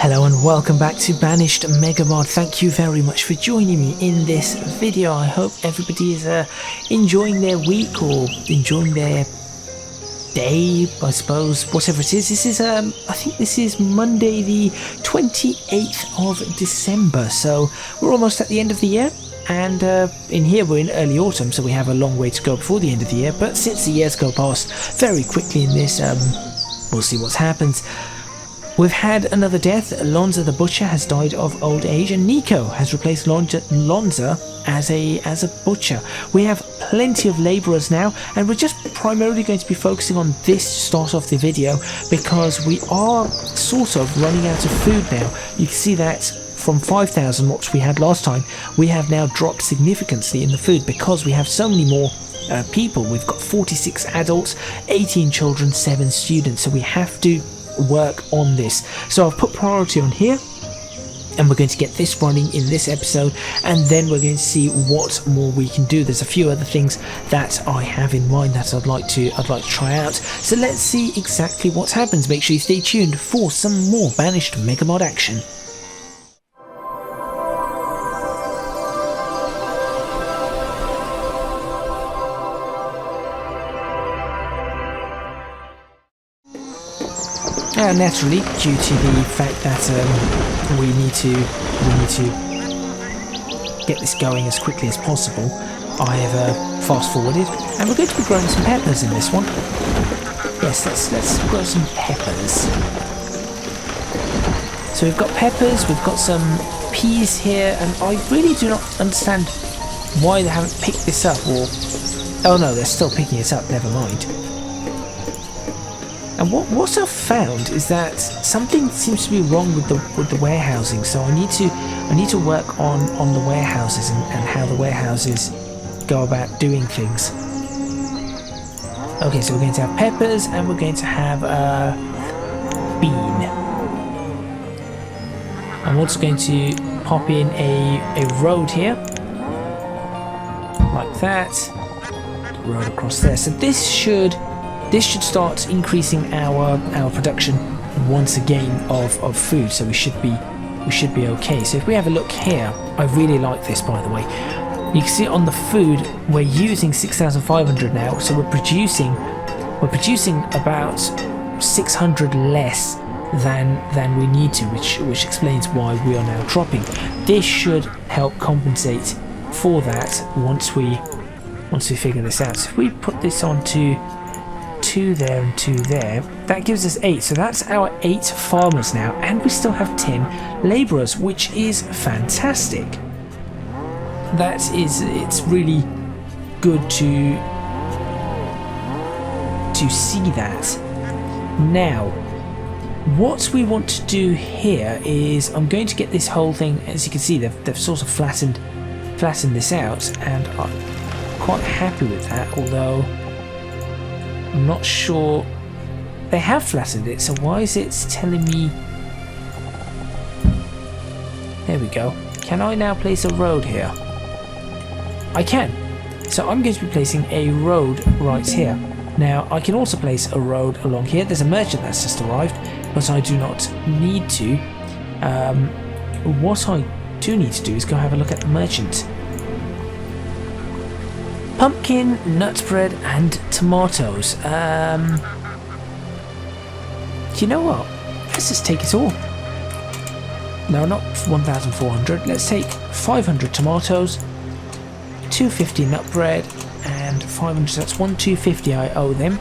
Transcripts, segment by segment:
Hello and welcome back to Banished Megamod. Thank you very much for joining me in this video. I hope everybody is enjoying their week or enjoying their day, I suppose, whatever it is. This is I think this is Monday the 28th of December, so we're almost at the end of the year. And in here we're in early autumn, so we have a long way to go before the end of the year. But since the years go past very quickly in this, we'll see what happens. We've had another death. Lonza the Butcher has died of old age, and Nico has replaced Lonza as a butcher. We have plenty of labourers now, and we're just primarily going to be focusing on this to start off the video because we are sort of running out of food now. You can see that from 5,000 what we had last time, we have now dropped significantly in the food because we have so many more people. We've got 46 adults, 18 children, 7 students, so we have to work on this. So I've put priority on here, and we're going to get this running in this episode, and then we're going to see what more we can do. There's a few other things that I have in mind that I'd like to try out. So let's see exactly what happens. Make sure you stay tuned for some more Banished Megamod action. Naturally, due to the fact that we need to get this going as quickly as possible, I have fast forwarded, and we're going to be growing some peppers in this one. Yes, let's grow some peppers. So we've got peppers, we've got some peas here, and I really do not understand why they haven't picked this up. Or oh no, they're still picking it up. Never mind. And what I've found is that something seems to be wrong with the warehousing. So I need to work on the warehouses and how the warehouses go about doing things. Okay, so we're going to have peppers and we're going to have a bean. I'm also going to pop in a road here, like that. Road across there. So this should start increasing our production once again of food, so we should be okay. So if we have a look here, I really like this, by the way. You can see on the food we're using 6,500 now, so we're producing about 600 less than we need to, which explains why we are now dropping. This should help compensate for that once we figure this out. So if we put this onto 2 there and 2 there, that gives us 8. So that's our 8 farmers now, and we still have 10 labourers, which is fantastic. It's really good to see that. Now, what we want to do here is I'm going to get this whole thing, as you can see, they've sort of flattened this out, and I'm quite happy with that, although I'm not sure they have flattened it, so why is it telling me? There we go. Can I now place a road here? I can. So I'm going to be placing a road right here. Now I can also place a road along here. There's a merchant that's just arrived, but I do not need to. What I do need to do is go have a look at the merchant. Pumpkin, nut bread, and tomatoes. You know what? Let's just take it all. No, not 1,400. Let's take 500 tomatoes, 250 nut bread, and 500. So that's 1,250 I owe them.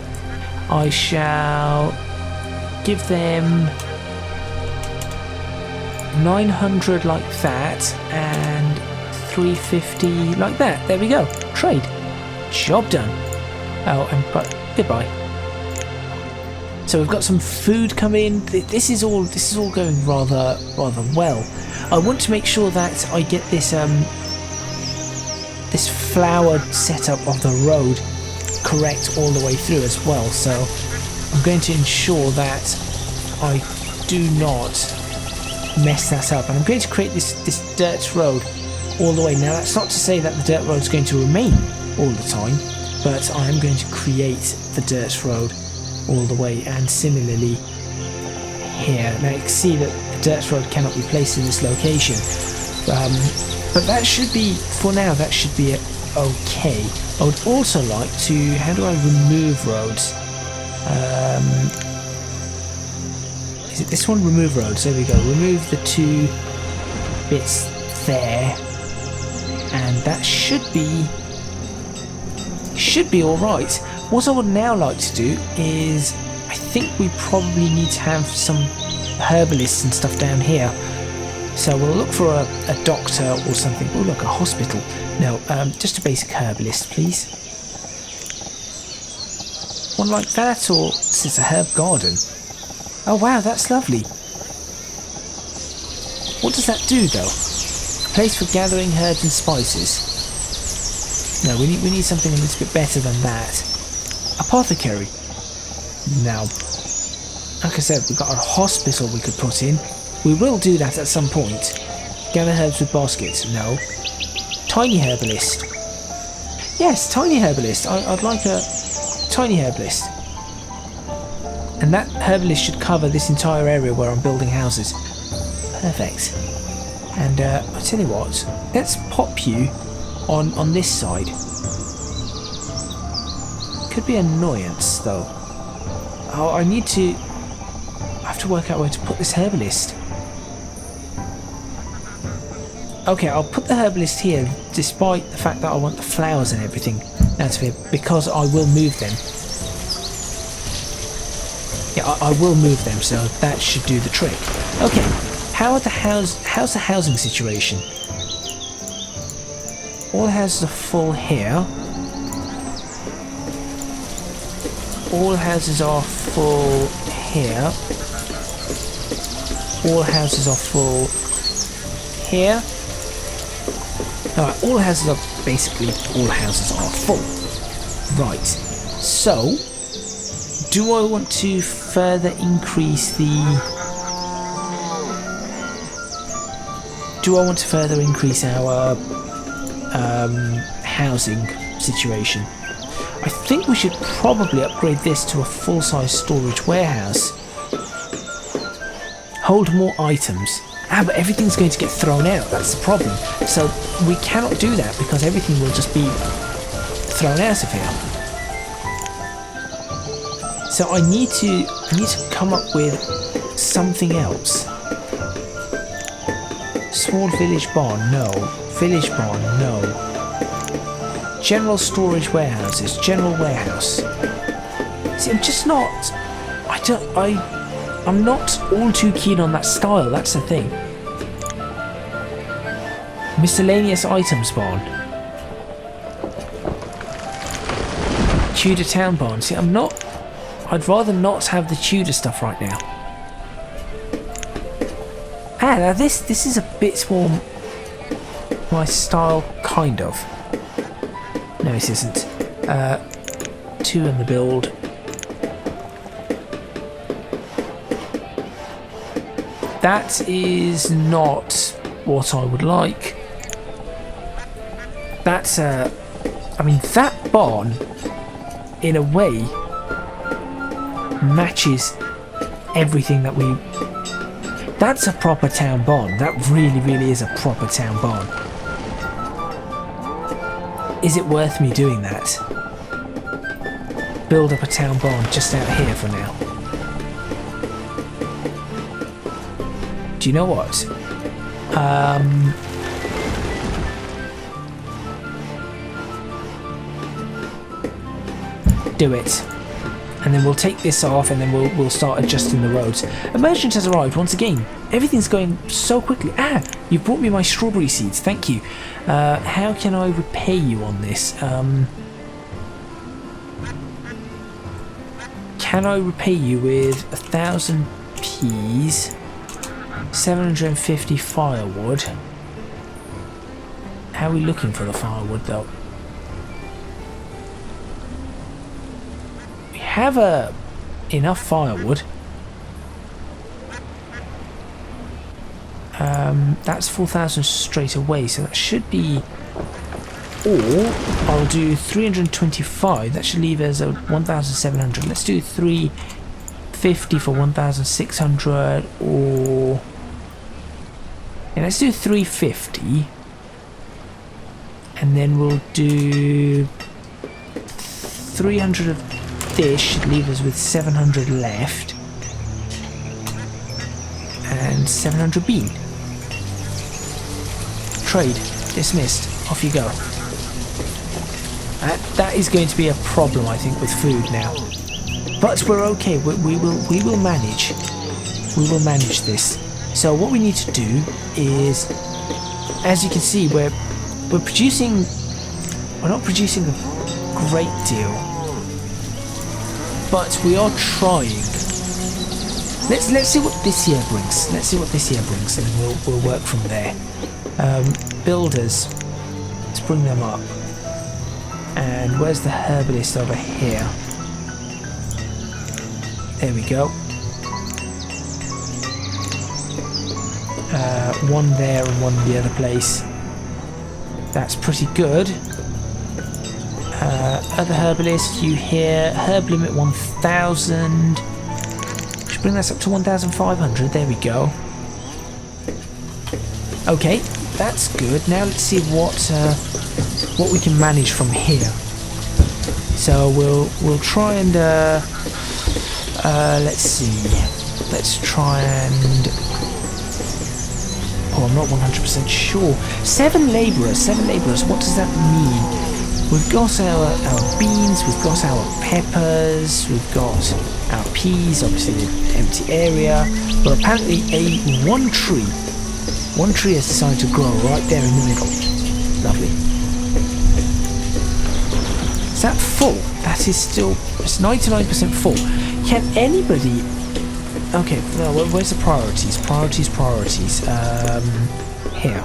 I shall give them 900 like that, and 350 like that. There we go. Trade. Job done. Oh, but goodbye. So we've got some food coming in. This is all going rather well. I want to make sure that I get this this flowered setup of the road correct all the way through as well. So I'm going to ensure that I do not mess that up, and I'm going to create this dirt road all the way. Now that's not to say that the dirt road is going to remain all the time, but I am going to create the dirt road all the way, and similarly here. Now you can see that the a dirt road cannot be placed in this location. But that should be, for now, that should be okay. I would also like to, how do I remove roads? Is it this one? Remove roads, there we go. Remove the 2 bits there. And that should be alright. What I would now like to do is, I think we probably need to have some herbalists and stuff down here. So we'll look for a doctor or something. Oh look, a hospital. No, just a basic herbalist, please. One like that, or this is a herb garden. Oh wow, that's lovely. What does that do though? A place for gathering herbs and spices. No, we need something a little bit better than that. Apothecary. Now, like I said, we've got a hospital we could put in. We will do that at some point. Gather herbs with baskets. No. Tiny herbalist. Yes, tiny herbalist. I'd like a tiny herbalist. And that herbalist should cover this entire area where I'm building houses. Perfect. And I tell you what, let's pop you on this side. Could be an annoyance though. Oh, I have to work out where to put this herbalist. Okay, I'll put the herbalist here, despite the fact that I want the flowers and everything out of here, because I will move them. Yeah, I will move them, so that should do the trick. Okay, how's the housing situation? All houses are full here. All houses are full here. All houses are full here. Alright, all houses are full. Right, so do I want to further increase our housing situation? I think we should probably upgrade this to a full-size storage warehouse. Hold more items. But everything's going to get thrown out, that's the problem. So we cannot do that because everything will just be thrown out of here. So I need to come up with something else. Small village barn, no. Village barn, no. General storage warehouses, general warehouse. See, I'm just not... I'm not all too keen on that style, that's the thing. Miscellaneous items barn. Tudor town barn. See, I'd rather not have the Tudor stuff right now. Now this is a bit more my style, kind of. No, this isn't. 2 in the build. That is not what I would like. That's I mean, that barn, in a way, matches everything that we... That's a proper town barn. That really, really is a proper town barn. Is it worth me doing that? Build up a town barn just out here for now. Do you know what? Do it. And then we'll take this off and then we'll start adjusting the roads. Emergent has arrived once again. Everything's going so quickly. You brought me my strawberry seeds. Thank you. How can I repay you on this? Can I repay you with 1,000 peas? 750 firewood. How are we looking for the firewood though? We have enough firewood. That's 4,000 straight away, so that should be... Or I'll do 325. That should leave us at 1,700. Let's do 350 for 1,600, or And let's do 350. And then we'll do 300 of this, should leave us with 700 left. And 700 bean. Trade. Dismissed. Off you go. That is going to be a problem, I think, with food now. But we're okay. We will manage. We will manage this. So what we need to do is, as you can see, we're producing. We're not producing a great deal, but we are trying. Let's see what this year brings. Let's see what this year brings, and we'll work from there. Builders. Let's bring them up. And where's the herbalist over here? There we go. One there and one in the other place. That's pretty good. Other herbalist, you here. Herb limit 1000. Should bring that up to 1500. There we go. Okay, that's good. Now let's see what we can manage from here. So we'll try and let's see. Let's try and. Oh, I'm not 100% sure. 7 labourers. What does that mean? We've got our beans. We've got our peppers. We've got our peas. Obviously, the empty area. But apparently, one tree has decided to grow right there in the middle. Lovely. Is that full? That is still. It's 99% full. Can anybody? Okay, no, where's the priorities? Priorities. Here.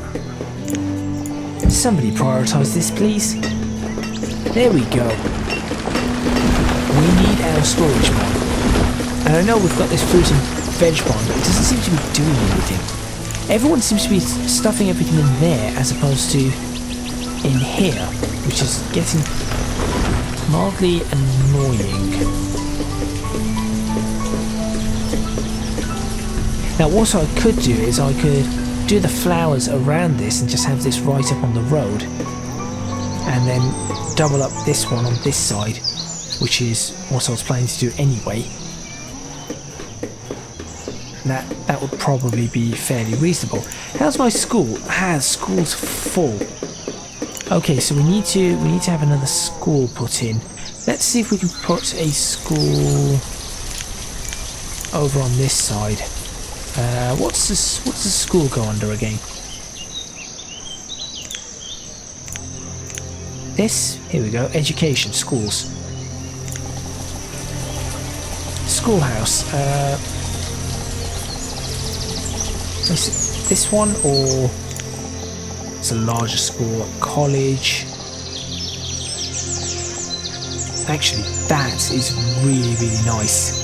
Somebody prioritise this, please. There we go. We need our storage barn. And I know we've got this fruit and veg barn, but it doesn't seem to be doing anything. Everyone seems to be stuffing everything in there as opposed to in here, which is getting mildly annoying. Now what I could do is I could do the flowers around this and just have this right up on the road, and then double up this one on this side, which is what I was planning to do anyway. That would probably be fairly reasonable. How's my school? School's full. Okay, so we need to have another school put in. Let's see if we can put a school over on this side. What's the school go under again? This? Here we go. Education. Schools. Schoolhouse. Is it this one, or it's a larger school? College. Actually, that is really, really nice.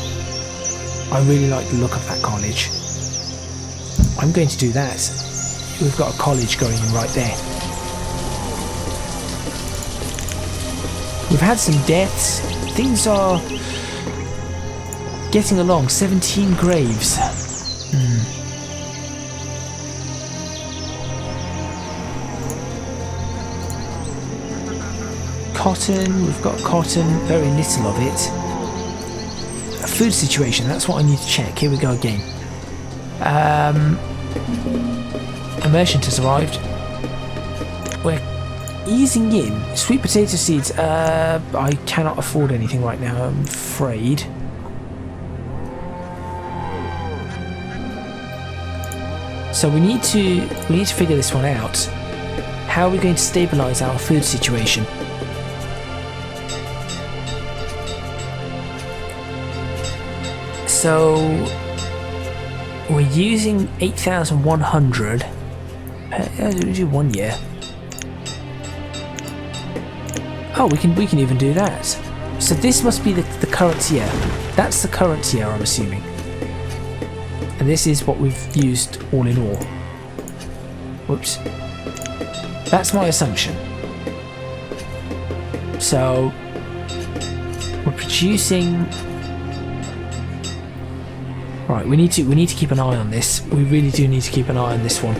I really like the look of that college. I'm going to do that. We've got a college going in right there. We've had some deaths. Things are getting along. 17 graves. Cotton. We've got cotton. Very little of it. A food situation. That's what I need to check. Here we go again. A merchant has arrived. We're easing in. Sweet potato seeds. I cannot afford anything right now, I'm afraid. So we need to figure this one out. How are we going to stabilise our food situation? So we're using 8,100. We do 1 year. Oh, we can even do that. So this must be the current year. That's the current year, I'm assuming. And this is what we've used all in all. Whoops. That's my assumption. So we're producing. Right, we need to keep an eye on this. We really do need to keep an eye on this one.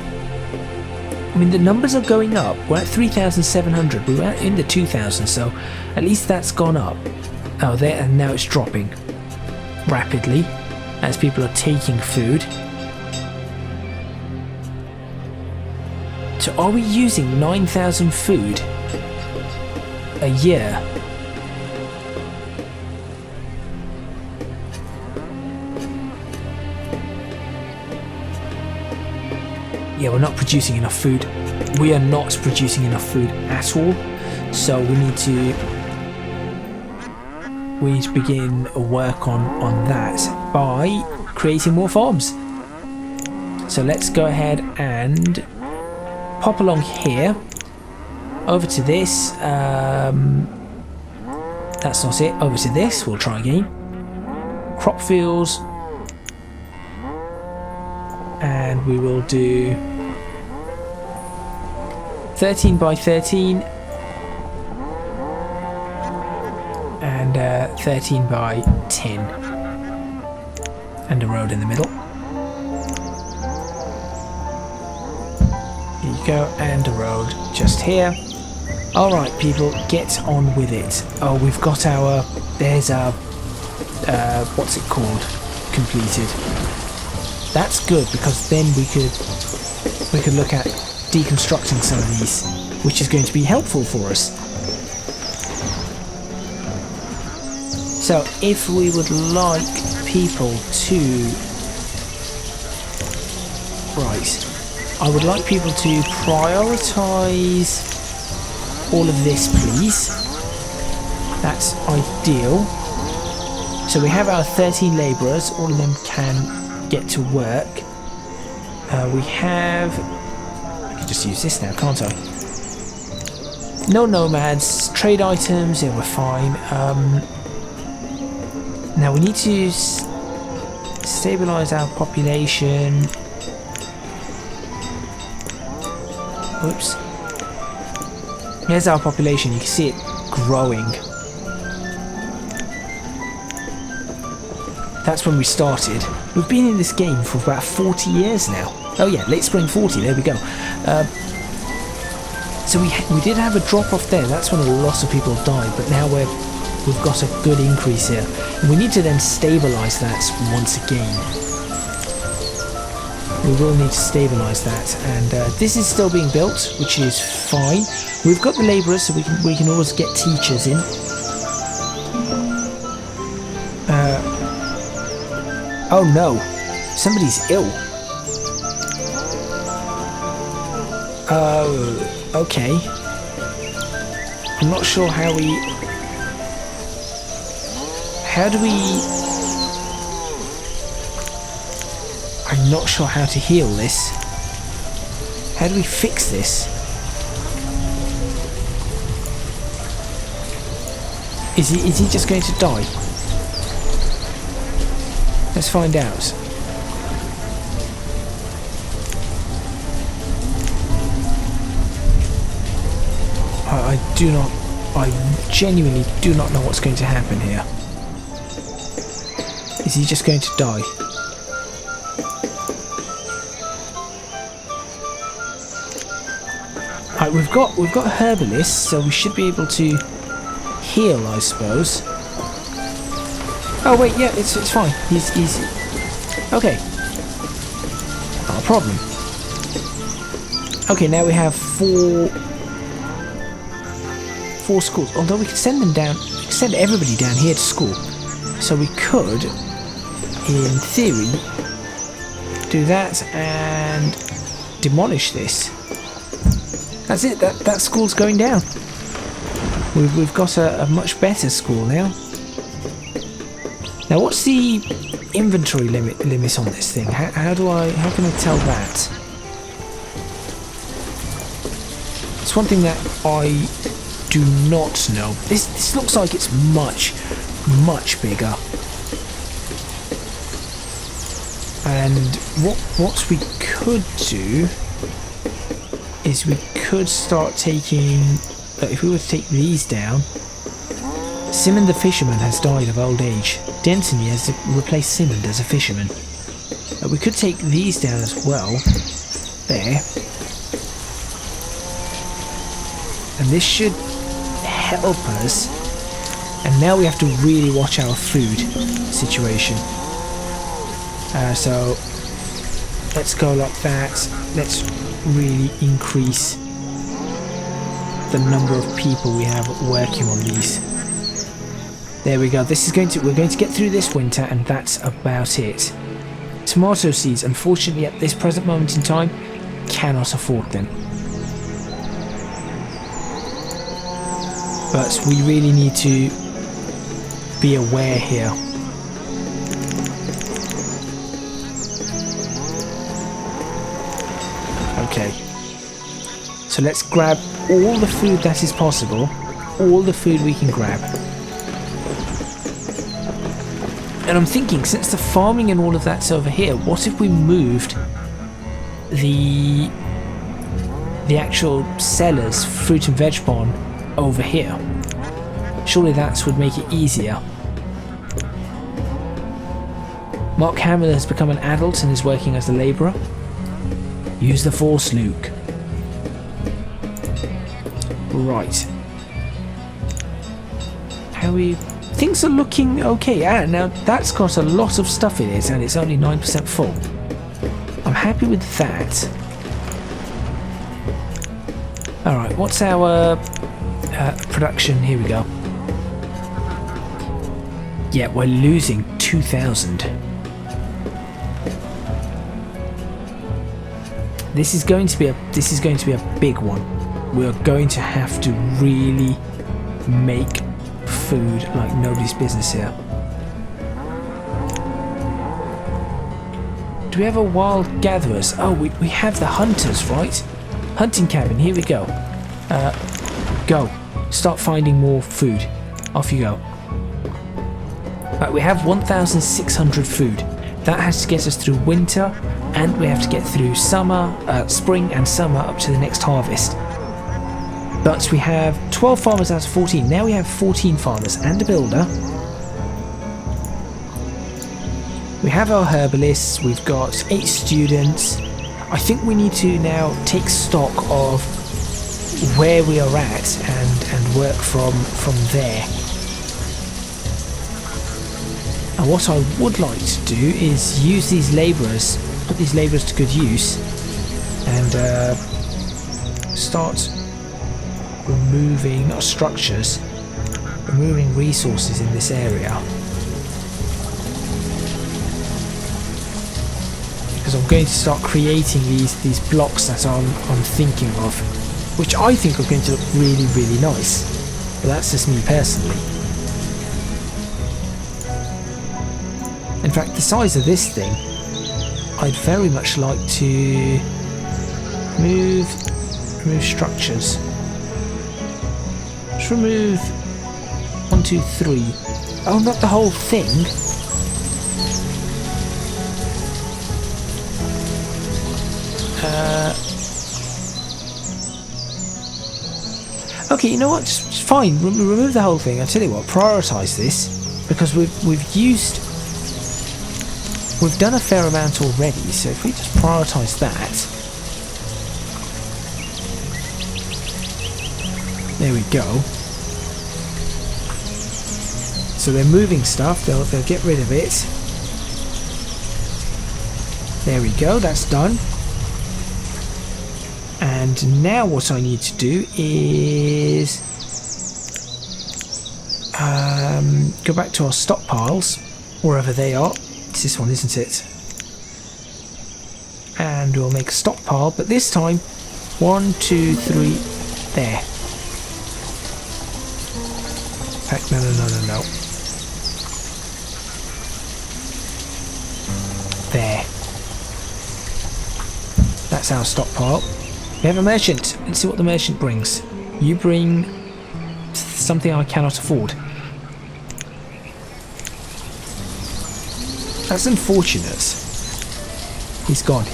I mean, the numbers are going up. We're at 3,700. We were in the 2,000, so at least that's gone up. Oh, there, and now it's dropping rapidly as people are taking food. So are we using 9,000 food a year? Yeah, we're not producing enough food. We are not producing enough food at all. So we need to begin a work on that by creating more farms. So let's go ahead and pop along here. Over to this. That's not it. Over to this. We'll try again. Crop fields. And we will do 13 by 13 and 13 by 10 and a road in the middle. Here you go, and a road just here. Alright people, get on with it. Oh, we've got our, there's our, what's it called, completed. That's good, because then we could look at deconstructing some of these, which is going to be helpful for us. So if we would like people to, right, I would like people to prioritize all of this, please. That's ideal. So we have our 13 labourers, all of them can get to work. We have, I can just use this now, can't I? No nomads, trade items, yeah, we're fine. Now we need to stabilize our population. Whoops. Here's our population, you can see it growing. That's when we started. We've been in this game for about 40 years now. Oh yeah, late spring 40, there we go. So we did have a drop off there, that's when a lot of people died, but now we've got a good increase here. And we need to then stabilise that once again. We will need to stabilise that, and this is still being built, which is fine. We've got the labourers, so we can always get teachers in. Oh no, somebody's ill. Oh, okay. I'm not sure how do we... I'm not sure how to heal this. How do we fix this? Is he just going to die? Let's find out. I genuinely do not know what's going to happen here. Is he just going to die? Right, we've got herbalists, so we should be able to heal, I suppose. Oh wait, yeah, it's fine. He's okay. Not a problem. Okay, now we have four schools. Although we could send them down, we could send everybody down here to school. So we could, in theory, do that and demolish this. That's it. That school's going down. We've got a much better school now. Now, what's the inventory limit on this thing? How can I tell that? It's one thing that I do not know. This looks like it's much bigger. And what we could do is we could start taking. If we were to take these down. Simon the fisherman has died of old age. Denton has replaced Simon as a fisherman. We could take these down as well. There. and this should help us. And now we have to really watch our food situation. So let's go like that. Let's really increase the number of people we have working on these. There we go. This is we're going to get through this winter, and that's about it. Tomato seeds, unfortunately at this present moment in time, cannot afford them. But we really need to be aware here. Okay. So let's grab all the food that is possible. All the food we can grab. And I'm thinking, since the farming and all of that's over here, what if we moved the actual seller's fruit and veg barn over here? Surely that would make it easier. Mark Hamill has become an adult and is working as a labourer. Use the force, Luke. Right. How we... Things are looking okay. Now that's got a lot of stuff in it and it's only 9% full. I'm happy with that. Alright, what's our production? Here we go. Yeah, we're losing 2,000. This is going to be a big one. We're going to have to really make food like nobody's business here. Do we have a wild gatherers? Oh, we have the hunters, right? Hunting cabin, here we go. Go. Start finding more food. Off you go. Right, we have 1,600 food. That has to get us through winter, and we have to get through summer, spring and summer up to the next harvest. But we have 12 farmers out of 14. Now we have 14 farmers and a builder. We have our herbalists. We've got 8 students. I think we need to now take stock of where we are at and work from there. And what I would like to do is use these labourers, put these labourers to good use, and start removing structures, removing resources in this area. Because I'm going to start creating these blocks that I'm thinking of, which I think are going to look really, really nice. But that's just me personally. In fact, the size of this thing, I'd very much like to remove structures. Let's remove 1, 2, 3. Oh, not the whole thing. Okay, you know what? Just fine. Remove the whole thing. I tell you what. Prioritize this because we've done a fair amount already. So if we just prioritize that. There we go. So they're moving stuff. They'll get rid of it. There we go. That's done. And now what I need to do is go back to our stockpiles, wherever they are. It's this one, isn't it? And we'll make a stockpile, but this time 1, 2, 3 there. In fact, no. There. That's our stockpile. We have a merchant. Let's see what the merchant brings. You bring something I cannot afford. That's unfortunate. He's gone.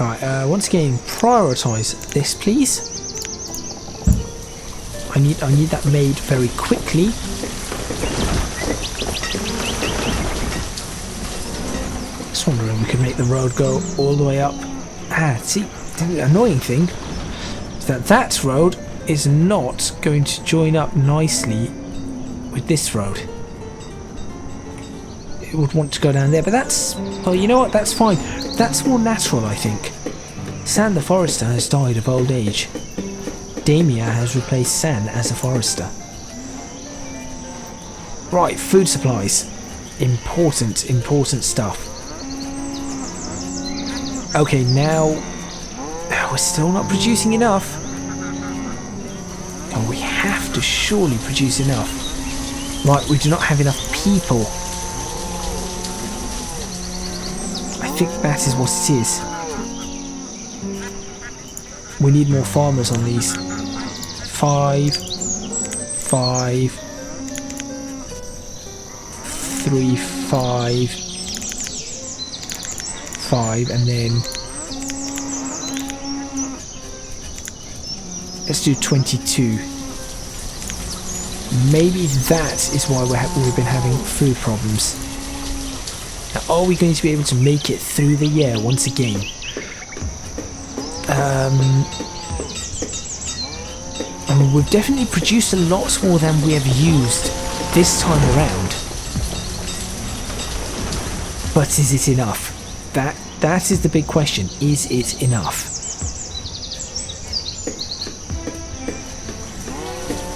Alright, once again, prioritize this, please. I need that made very quickly. Just wondering if we could make the road go all the way up See, the annoying thing is that road is not going to join up nicely with this road. It would want to go down there, but that's... Oh, you know what? That's fine. That's more natural, I think. San the Forester has died of old age. Damia has replaced San as a forester. Right, food supplies. Important stuff. Okay, now... We're still not producing enough. Oh, we have to surely produce enough. Right, we do not have enough people. I think that is what it is. We need more farmers on these. 5, 5, 3, 5, 5, and then let's do 22. Maybe that is why we've been having food problems. Now, are we going to be able to make it through the year once again? I mean, we've definitely produced a lot more than we have used this time around. But is it enough? That is the big question. Is it enough?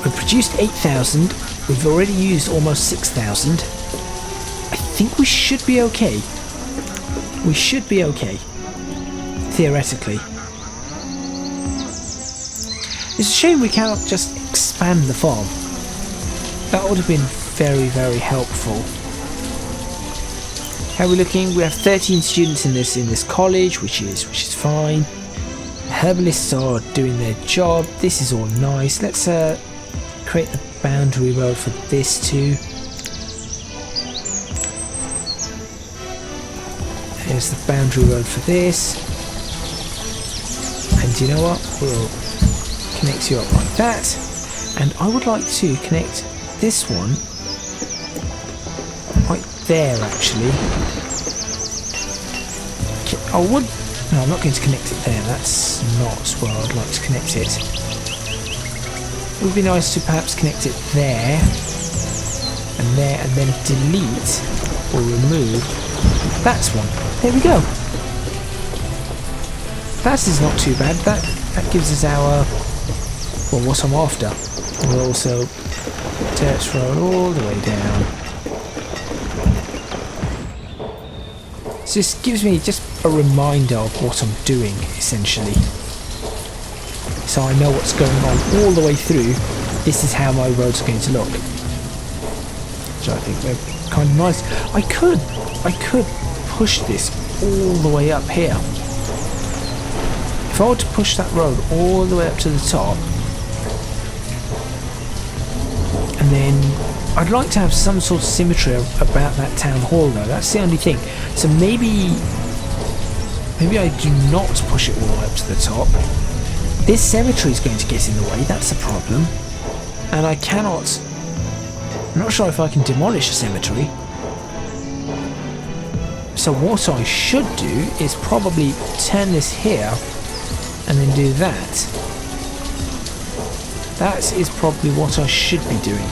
We've produced 8,000. We've already used almost 6,000. I think we should be okay. We should be okay. Theoretically. It's a shame we cannot just expand the farm. That would have been very, very helpful. How are we looking? We have 13 students in this college, which is fine. Herbalists are doing their job. This is all nice. Let's create the boundary road for this too. There's the boundary road for this. And you know what? We'll connect you up like that. And I would like to connect this one right there, actually. I would... No, I'm not going to connect it there. That's not where I'd like to connect it. It would be nice to perhaps connect it there, and then delete or remove. That's one. There we go. That is not too bad. That gives us our... Well, what I'm after. We'll also dirt road all the way down. So this gives me just a reminder of what I'm doing, essentially. So I know what's going on all the way through. This is how my roads are going to look. Which I think they're kind of nice. I could push this all the way up here. If I were to push that road all the way up to the top, and then I'd like to have some sort of symmetry about that town hall though. That's the only thing. So maybe I do not push it all the way up to the top. This cemetery is going to get in the way. That's a problem. And I cannot... I'm not sure if I can demolish a cemetery. So what I should do is probably turn this here and then do that. That is probably what I should be doing.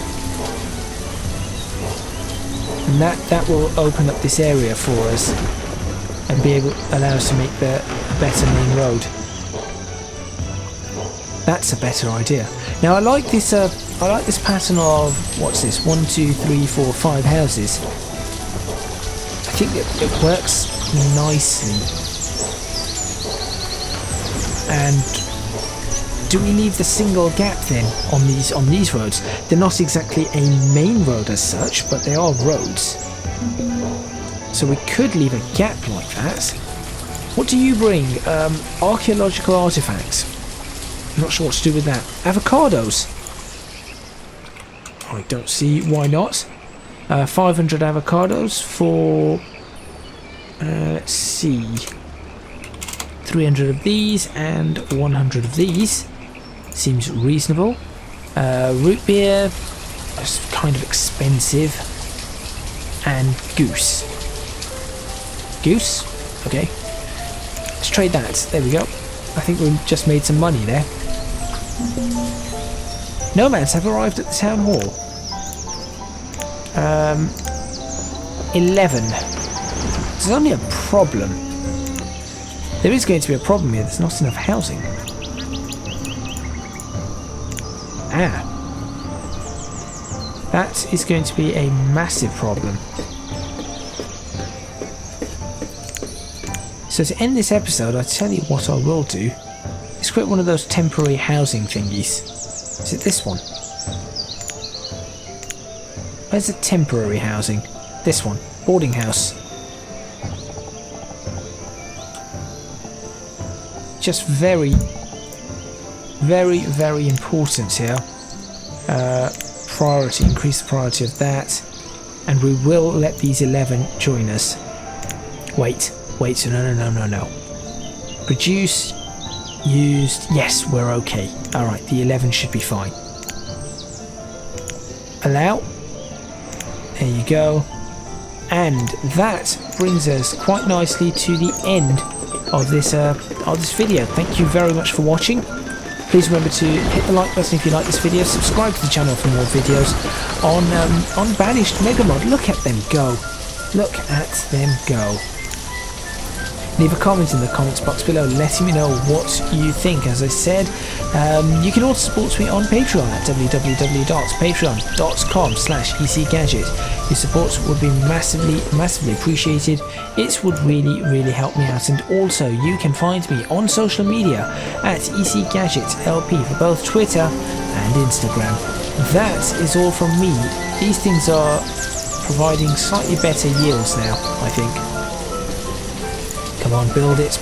And that will open up this area for us and allow us to make the better main road. That's a better idea. Now I like this pattern of, what's this, 1, 2, 3, 4, 5 houses. I think it works nicely. And do we leave the single gap then on these roads? They're not exactly a main road as such, but they are roads. So we could leave a gap like that. What do you bring? Archaeological artifacts. I'm not sure what to do with that. Avocados. I don't see why not. 500 avocados for... let's see... 300 of these and 100 of these. Seems reasonable. Root beer is kind of expensive. And goose. Goose? Okay. Let's trade that. There we go. I think we just made some money there. Nomads have arrived at the town hall. 11. There's only a problem. There is going to be a problem here. There's not enough housing. Ah. That is going to be a massive problem. So to end this episode, I tell you what I will do. Is create one of those temporary housing thingies. Is it this one? Where's the temporary housing? This one. Boarding house. Just very important here. Priority, increase the priority of that. And we will let these 11 join us. Wait, no. Produce, used, yes, we're okay. Alright, the 11 should be fine. Allow. There you go. And that brings us quite nicely to the end of this video. Thank you very much for watching. Please remember to hit the like button if you like this video. Subscribe to the channel for more videos on Banished Megamod. Look at them go. Look at them go. Leave a comment in the comments box below letting me know what you think. As I said, you can also support me on Patreon at www.patreon.com/ECGadget. Your support would be massively appreciated. It would really help me out. And also you can find me on social media at ECGadgetLP for both Twitter and Instagram. That is all from me. These things are providing slightly better yields now, I think. Come on, build it.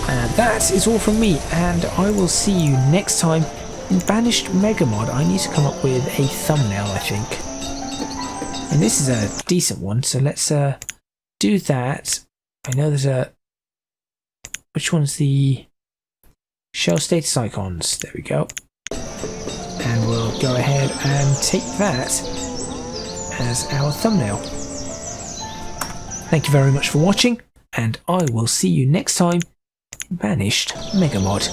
And that is all from me, and I will see you next time in Banished Megamod. I need to come up with a thumbnail, I think. And this is a decent one, so let's do that. I know there's a... Which one's the... Show status icons. There we go. And we'll go ahead and take that as our thumbnail. Thank you very much for watching, and I will see you next time in Banished Megamod.